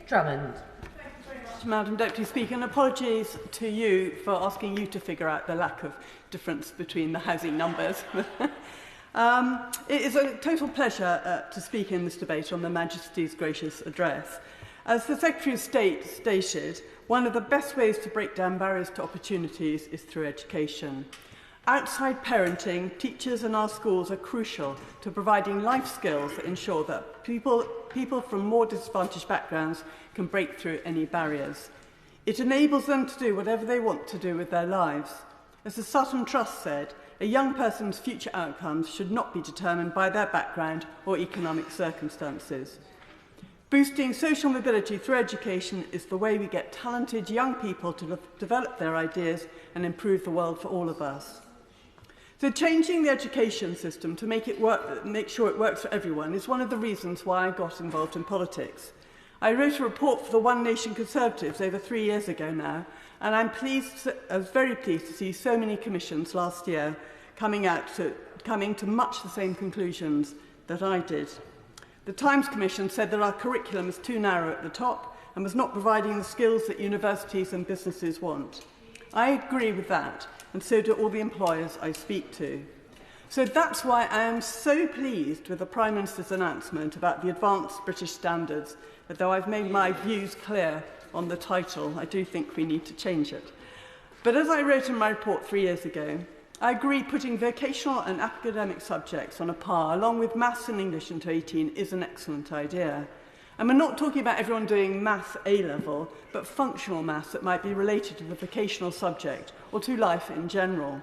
Drummond. Thank you very much, Madam Deputy Speaker, and apologies to you for asking you to figure out the lack of difference between the housing numbers. It is a total pleasure to speak in this debate on the Majesty's gracious address. As the Secretary of State stated, one of the best ways to break down barriers to opportunities is through education. Outside parenting, teachers in our schools are crucial to providing life skills that ensure that people from more disadvantaged backgrounds can break through any barriers. It enables them to do whatever they want to do with their lives. As the Sutton Trust said, a young person's future outcomes should not be determined by their background or economic circumstances. Boosting social mobility through education is the way we get talented young people to develop their ideas and improve the world for all of us. So changing the education system to make sure it works for everyone is one of the reasons why I got involved in politics. I wrote a report for the One Nation Conservatives over 3 years ago now, and I was very pleased to see so many commissions last year coming to much the same conclusions that I did. The Times Commission said that our curriculum is too narrow at the top and was not providing the skills that universities and businesses want. I agree with that, and so do all the employers I speak to. So that's why I am so pleased with the Prime Minister's announcement about the Advanced British Standards, that though I've made my views clear on the title, I do think we need to change it. But as I wrote in my report 3 years ago, I agree putting vocational and academic subjects on a par, along with maths and English into 18, is an excellent idea. And we're not talking about everyone doing maths A-level, but functional maths that might be related to the vocational subject or to life in general.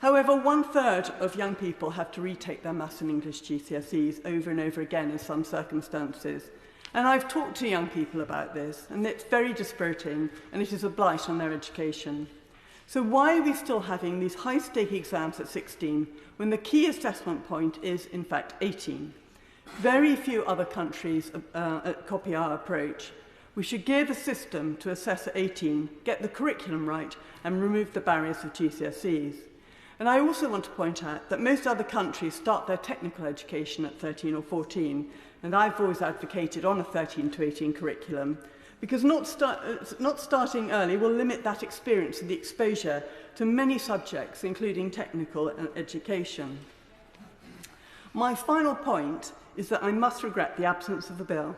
However, 1/3 of young people have to retake their maths and English GCSEs over and over again in some circumstances. And I've talked to young people about this, and it's very dispiriting, and it is a blight on their education. So why are we still having these high-stake exams at 16 when the key assessment point is, in fact, 18? Very few other countries copy our approach. We should gear the system to assess at 18, get the curriculum right, and remove the barriers of GCSEs. And I also want to point out that most other countries start their technical education at 13 or 14, and I've always advocated on a 13 to 18 curriculum, because not starting early will limit that experience and the exposure to many subjects, including technical education. My final point is that I must regret the absence of a bill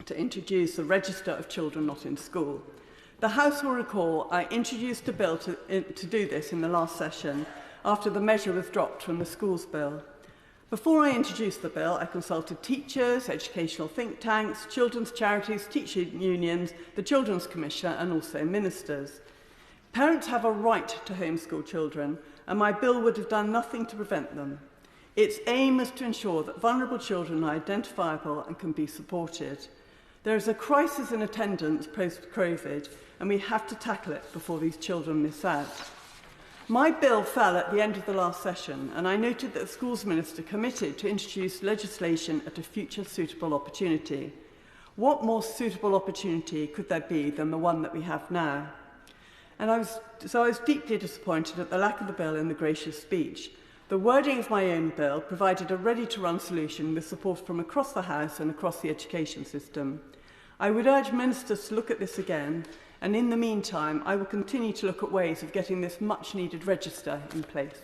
to introduce the register of children not in school. The House will recall I introduced a bill to do this in the last session after the measure was dropped from the schools bill. Before I introduced the bill, I consulted teachers, educational think tanks, children's charities, teacher unions, the Children's Commission, and also ministers. Parents have a right to homeschool children, and my bill would have done nothing to prevent them. Its aim is to ensure that vulnerable children are identifiable and can be supported. There is a crisis in attendance post-COVID, and we have to tackle it before these children miss out. My bill fell at the end of the last session, and I noted that the Schools Minister committed to introduce legislation at a future suitable opportunity. What more suitable opportunity could there be than the one that we have now? And I was deeply disappointed at the lack of the bill in the gracious speech. The wording of my own bill provided a ready-to-run solution with support from across the House and across the education system. I would urge ministers to look at this again, and in the meantime, I will continue to look at ways of getting this much-needed register in place.